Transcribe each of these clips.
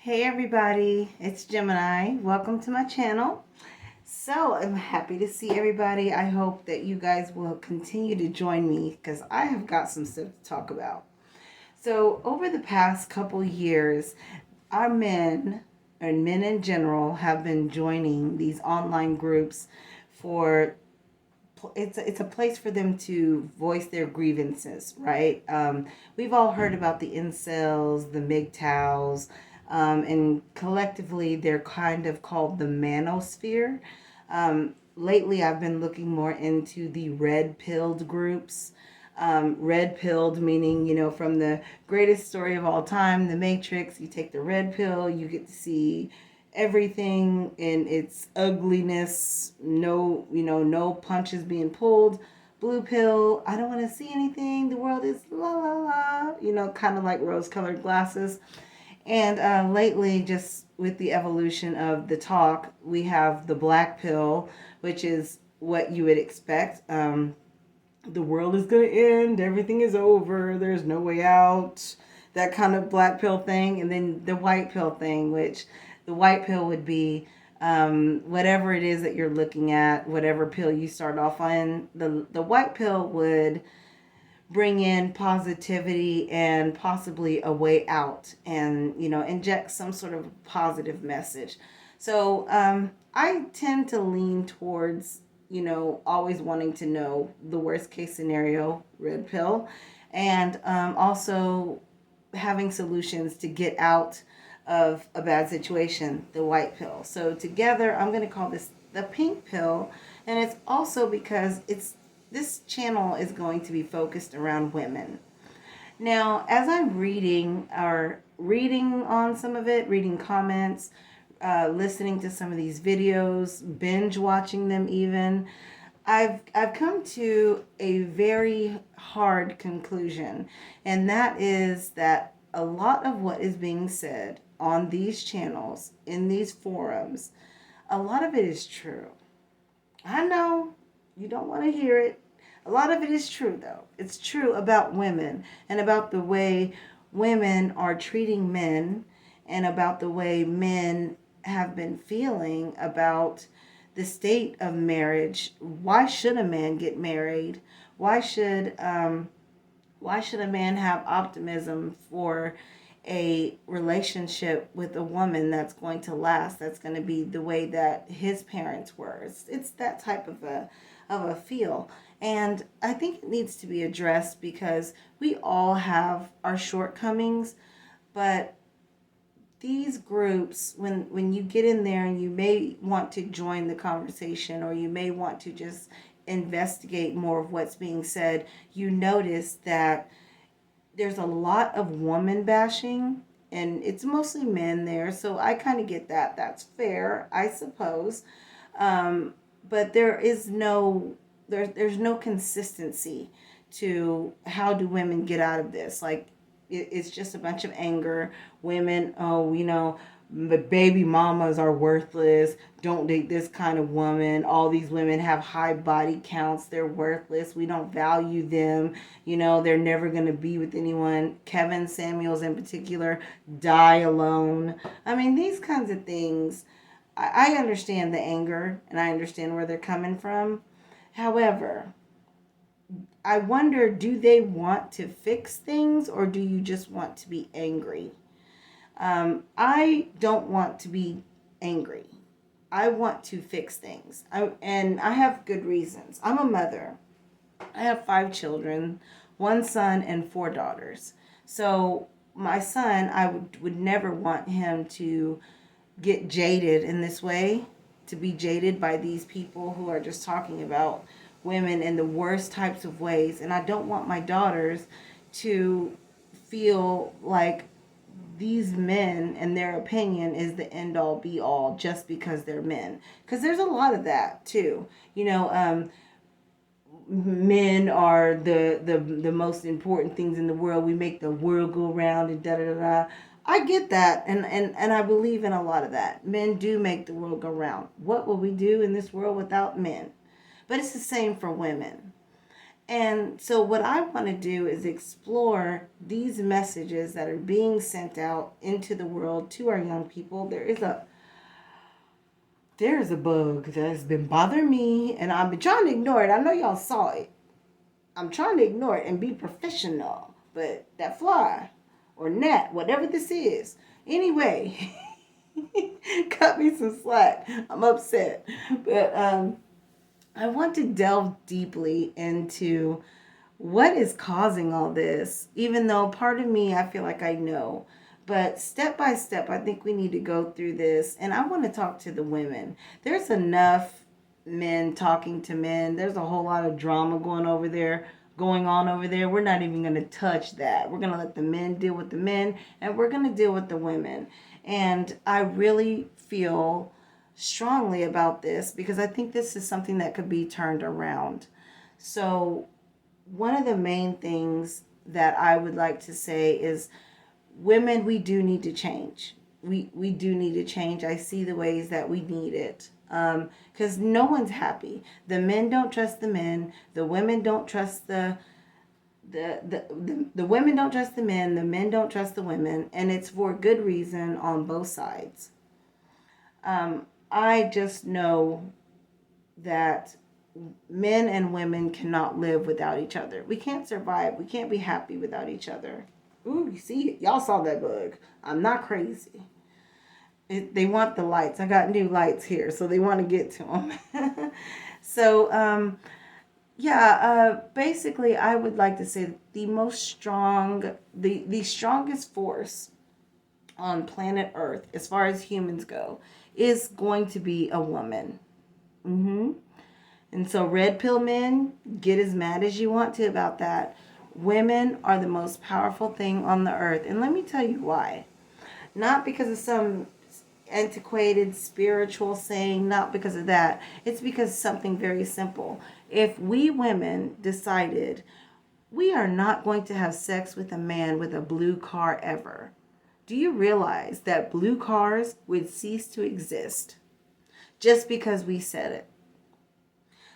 Hey everybody, it's Gemini. Welcome to my channel. So I'm happy to see everybody. I hope that you guys will continue to join me because I have got some stuff to talk about. So over the past couple years, our men and men in general have been joining these online groups for it's a place for them to voice their grievances, right? We've all heard about the incels, the MGTOWs, and collectively they're kind of called the manosphere. Lately, I've been looking more into the red-pilled groups. Red-pilled meaning, from the greatest story of all time, The Matrix, you take the red pill, you get to see everything in its ugliness, no punches being pulled. Blue pill, I don't want to see anything, the world is la la la, kind of like rose colored glasses. And lately, just with the evolution of the talk, we have the black pill, which is what you would expect. The world is going to end, everything is over, there's no way out, that kind of black pill thing. And then the white pill thing, which the white pill would be whatever it is that you're looking at, whatever pill you start off on. The white pill would bring in positivity and possibly a way out, and inject some sort of positive message. So I tend to lean towards always wanting to know the worst case scenario, red pill, and also having solutions to get out of a bad situation, the white pill. So together, I'm going to call this the pink pill, and it's also because this channel is going to be focused around women. Now, as I'm reading on some of it, reading comments, listening to some of these videos, binge watching them even, I've come to a very hard conclusion, and that is that a lot of what is being said on these channels, in these forums, a lot of it is true. I know you don't want to hear it. A lot of it is true, though. It's true about women and about the way women are treating men and about the way men have been feeling about the state of marriage. Why should a man get married? Why should a man have optimism for a relationship with a woman that's going to last, that's going to be the way that his parents were? It's that type of a feel. And I think it needs to be addressed because we all have our shortcomings, but these groups, when you get in there and you may want to join the conversation, or you may want to just investigate more of what's being said, you notice that there's a lot of woman bashing, and it's mostly men there. So I kind of get that. That's fair, I suppose. But there's no consistency to how do women get out of this. Like, it's just a bunch of anger. Women, oh, the baby mamas are worthless. Don't date this kind of woman. All these women have high body counts. They're worthless. We don't value them. They're never going to be with anyone. Kevin Samuels in particular, die alone. I mean, these kinds of things. I understand the anger and I understand where they're coming from. However, I wonder, do they want to fix things, or do you just want to be angry? I don't want to be angry. I want to fix things. And I have good reasons. I'm a mother. I have 5 children, 1 son and 4 daughters. So my son, I would never want him to get jaded in this way, to be jaded by these people who are just talking about women in the worst types of ways. And I don't want my daughters to feel like these men and their opinion is the end all be all just because they're men. Because there's a lot of that too. Men are the most important things in the world. We make the world go round and da da da da. I get that, and I believe in a lot of that. Men do make the world go round. What will we do in this world without men? But it's the same for women. And so, what I want to do is explore these messages that are being sent out into the world to our young people. There is a bug that has been bothering me, and I've been trying to ignore it. I know y'all saw it. I'm trying to ignore it and be professional, but that fly or gnat, whatever this is, anyway, cut me some slack. I'm upset, but I want to delve deeply into what is causing all this, even though part of me, I feel like I know. But step by step, I think we need to go through this. And I want to talk to the women. There's enough men talking to men. There's a whole lot of drama going on over there. We're not even going to touch that. We're going to let the men deal with the men, and we're going to deal with the women. And I really feel strongly about this because I think this is something that could be turned around. So, one of the main things that I would like to say is women, we do need to change. We do need to change. I see the ways that we need it. Because no one's happy. The men don't trust the men. The women don't trust the women don't trust the men. The men don't trust the women. And it's for good reason on both sides. I just know that men and women cannot live without each other. We can't survive. We can't be happy without each other. Ooh, you see, y'all saw that bug. I'm not crazy. They want the lights. I got new lights here, so they want to get to them. So, basically, I would like to say the strongest force on planet Earth, as far as humans go, is going to be a woman. And so, red pill men, get as mad as you want to about that. Women are the most powerful thing on the earth. And let me tell you why. Not because of some antiquated spiritual saying, not because of that. It's because something very simple. If we women decided we are not going to have sex with a man with a blue car ever, do you realize that blue cars would cease to exist just because we said it?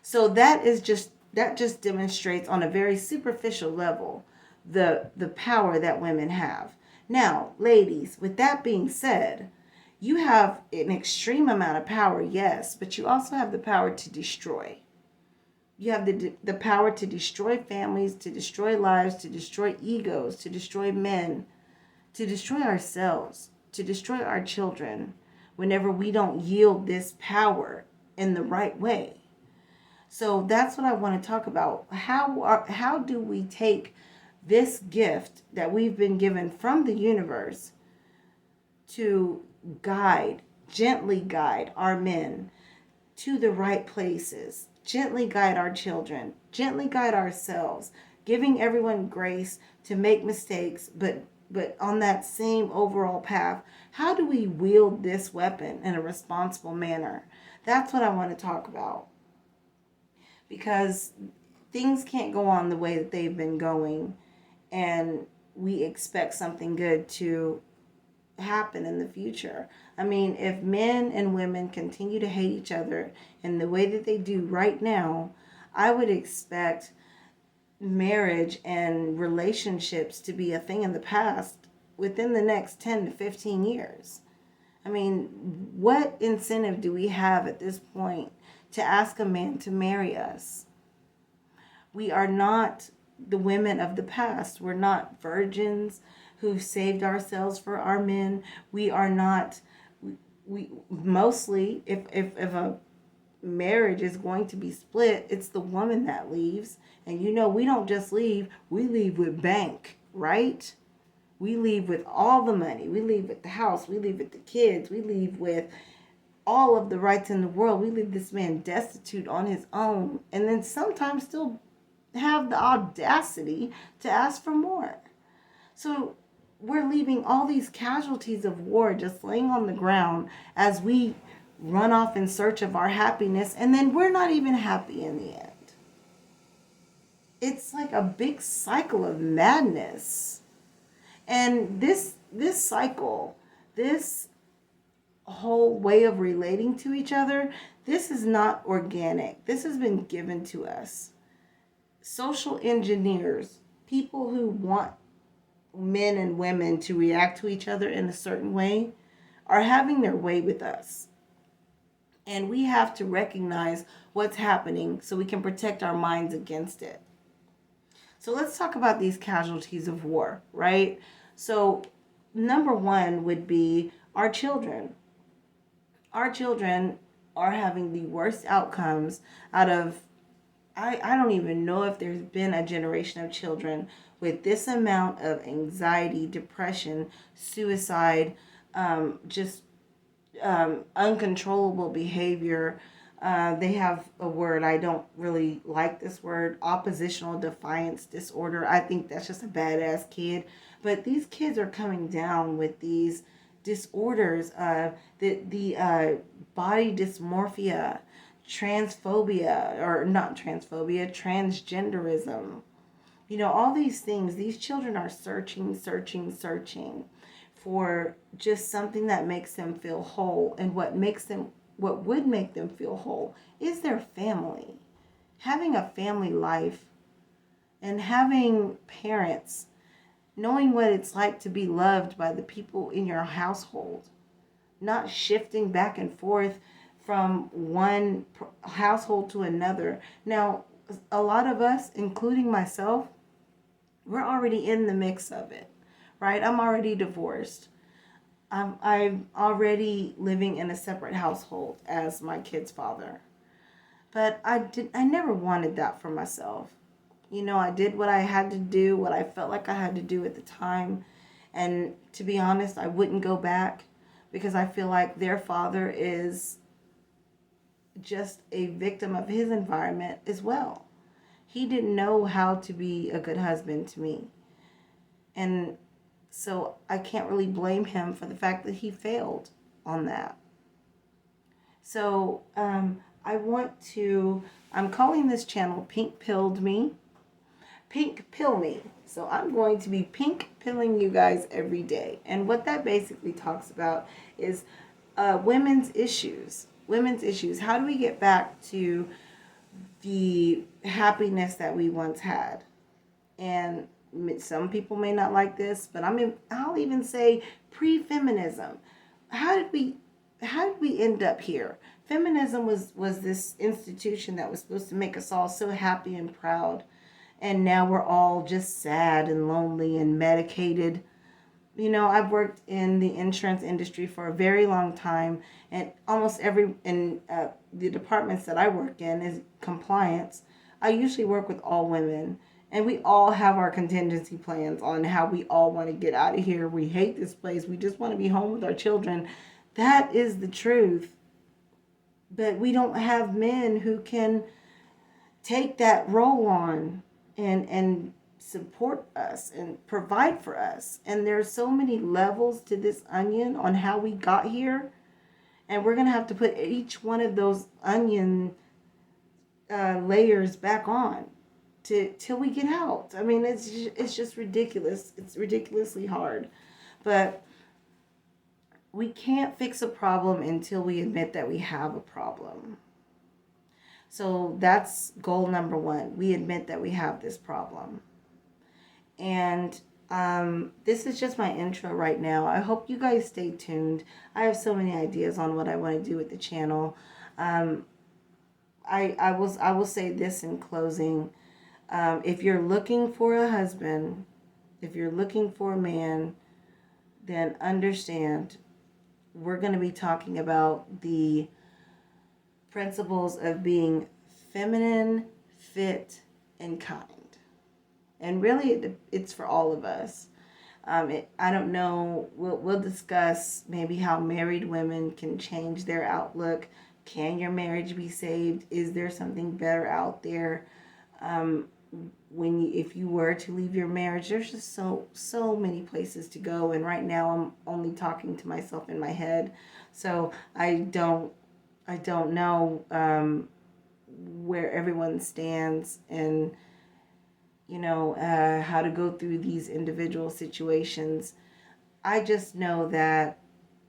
So that just demonstrates on a very superficial level the power that women have. Now, ladies, with that being said, you have an extreme amount of power, yes, but you also have the power to destroy. You have the power to destroy families, to destroy lives, to destroy egos, to destroy men, to destroy ourselves, to destroy our children whenever we don't yield this power in the right way. So that's what I want to talk about. How do we take this gift that we've been given from the universe to gently guide our men to the right places, gently guide our children, gently guide ourselves, giving everyone grace to make mistakes, but on that same overall path? How do we wield this weapon in a responsible manner? That's what I want to talk about. Because things can't go on the way that they've been going, and we expect something good to happen in the future. I mean, if men and women continue to hate each other in the way that they do right now, I would expect marriage and relationships to be a thing in the past within the next 10 to 15 years. I mean, what incentive do we have at this point to ask a man to marry us? We are not the women of the past. We're not virgins who've saved ourselves for our men. We are not, we mostly, if a marriage is going to be split, it's the woman that leaves. And we don't just leave, we leave with bank, right? We leave with all the money. We leave with the house. We leave with the kids. We leave with all of the rights in the world. We leave this man destitute on his own, and then sometimes still have the audacity to ask for more. So we're leaving all these casualties of war just laying on the ground as we run off in search of our happiness, and then we're not even happy in the end. It's like a big cycle of madness. And this cycle, this whole way of relating to each other, this is not organic. This has been given to us. social engineers, people who want men and women to react to each other in a certain way, are having their way with us. And we have to recognize what's happening so we can protect our minds against it. So let's talk about these casualties of war, right? So, number one would be our children. Our children are having the worst outcomes out of, I don't even know if there's been a generation of children with this amount of anxiety, depression, suicide, just uncontrollable behavior. They have a word, I don't really like this word, oppositional defiance disorder. I think that's just a badass kid. But these kids are coming down with these disorders, the body dysmorphia, transphobia, or not transphobia, transgenderism. You know, all these things, these children are searching for just something that makes them feel whole. And what would make them feel whole is their family. Having a family life and having parents, knowing what it's like to be loved by the people in your household, not shifting back and forth from one household to another. Now, a lot of us, including myself, we're already in the mix of it, right? I'm already divorced. I'm already living in a separate household as my kid's father. But I never wanted that for myself. You know, I did what I had to do, what I felt like I had to do at the time. And to be honest, I wouldn't go back because I feel like their father is just a victim of his environment as well. He didn't know how to be a good husband to me. And so I can't really blame him for the fact that he failed on that. So I'm calling this channel Pink Pilled Me. Pink Pill Me. So I'm going to be pink pilling you guys every day. And what that basically talks about is women's issues. Women's issues. How do we get back to the happiness that we once had? And some people may not like this, but I'll even say pre-feminism. How did we end up here? Feminism was this institution that was supposed to make us all so happy and proud. And now we're all just sad and lonely and medicated. You know, I've worked in the insurance industry for a very long time, and almost the departments that I work in is compliance. I usually work with all women, and we all have our contingency plans on how we all want to get out of here. We hate this place. We just want to be home with our children. That is the truth. But we don't have men who can take that role on and support us and provide for us. And there's so many levels to this onion on how we got here. And we're going to have to put each one of those onion layers back on till we get out. I mean, it's just ridiculous. It's ridiculously hard. But we can't fix a problem until we admit that we have a problem. So that's goal number one. We admit that we have this problem. And this is just my intro right now. I hope you guys stay tuned. I have so many ideas on what I want to do with the channel. I will say this in closing. If you're looking for a husband, if you're looking for a man, then understand we're going to be talking about the principles of being feminine, fit, and kind. And really, it's for all of us. I don't know. We'll discuss maybe how married women can change their outlook. Can your marriage be saved? Is there something better out there? If you were to leave your marriage, there's just so many places to go. And right now, I'm only talking to myself in my head, so I don't know where everyone stands and how to go through these individual situations. I just know that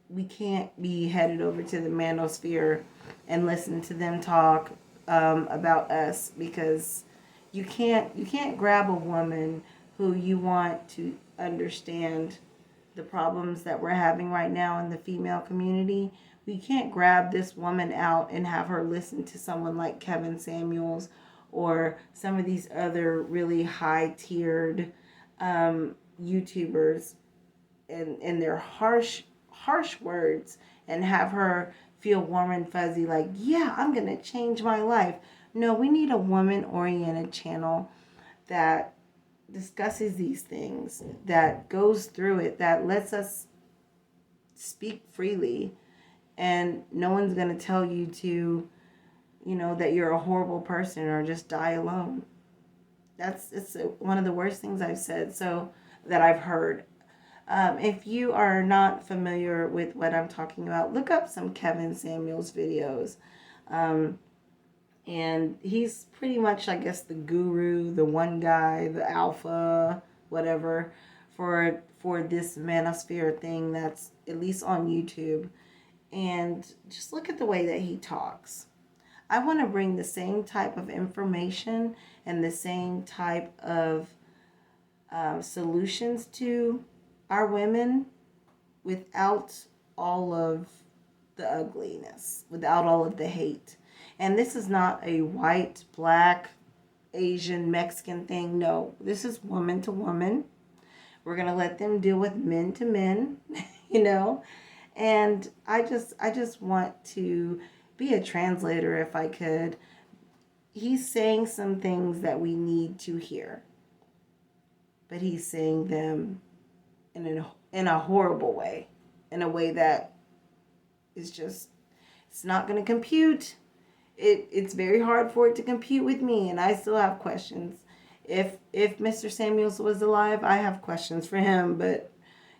we can't be headed over to the manosphere and listen to them talk about us, because You can't grab a woman who you want to understand the problems that we're having right now in the female community. We can't grab this woman out and have her listen to someone like Kevin Samuels or some of these other really high tiered YouTubers and their harsh words, and have her feel warm and fuzzy like, yeah, I'm gonna change my life. No, we need a woman oriented channel that discusses these things, that goes through it, that lets us speak freely, and no one's going to tell you to, that you're a horrible person or just die alone. It's one of the worst things I've said, so that I've heard. If you are not familiar with what I'm talking about, look up some Kevin Samuels videos. And he's pretty much, I guess, the guru, the one guy, the alpha, whatever, for this manosphere thing that's at least on YouTube. And just look at the way that he talks. I want to bring the same type of information and the same type of solutions to our women without all of the ugliness, without all of the hate. And this is not a white, black, Asian, Mexican thing. No, this is woman to woman. We're going to let them deal with men to men, And I just want to be a translator if I could. He's saying some things that we need to hear, but he's saying them in a horrible way, in a way that is just, it's not going to compute. It's very hard for it to compute with me, and I still have questions. If Mr. Samuels was alive, I have questions for him, but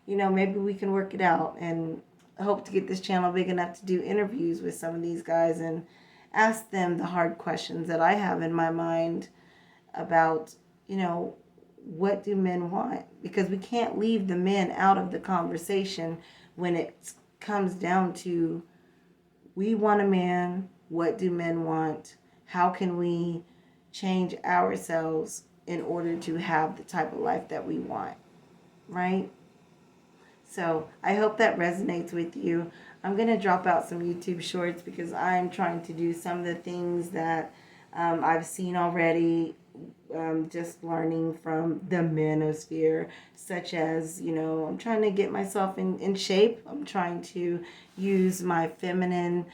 maybe we can work it out, and I hope to get this channel big enough to do interviews with some of these guys and ask them the hard questions that I have in my mind about, what do men want? Because we can't leave the men out of the conversation when it comes down to, we want a man. What do men want? How can we change ourselves in order to have the type of life that we want? Right? So I hope that resonates with you. I'm going to drop out some YouTube shorts because I'm trying to do some of the things that I've seen already, just learning from the manosphere, such as, I'm trying to get myself in shape. I'm trying to use my feminine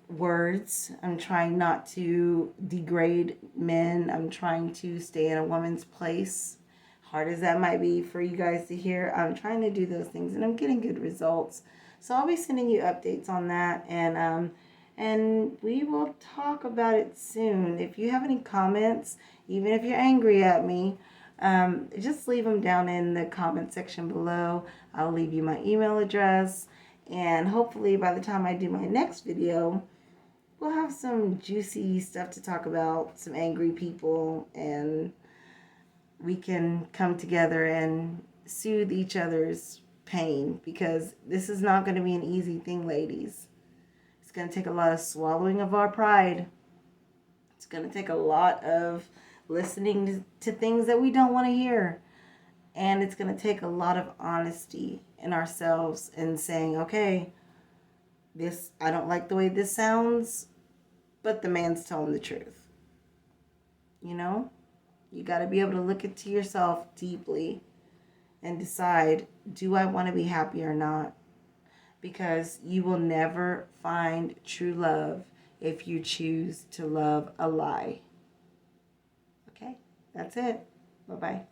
words. I'm trying not to degrade men. I'm trying to stay in a woman's place. Hard as that might be for you guys to hear, I'm trying to do those things, and I'm getting good results. So I'll be sending you updates on that, and we will talk about it soon. If you have any comments, even if you're angry at me, just leave them down in the comment section below. I'll leave you my email address. And hopefully by the time I do my next video, we'll have some juicy stuff to talk about, some angry people, and we can come together and soothe each other's pain, because this is not going to be an easy thing, ladies. It's going to take a lot of swallowing of our pride. It's going to take a lot of listening to things that we don't want to hear. And it's going to take a lot of honesty in ourselves and saying, okay, I don't like the way this sounds, but the man's telling the truth. You got to be able to look into yourself deeply and decide, do I want to be happy or not? Because you will never find true love if you choose to love a lie. Okay, that's it. Bye-bye.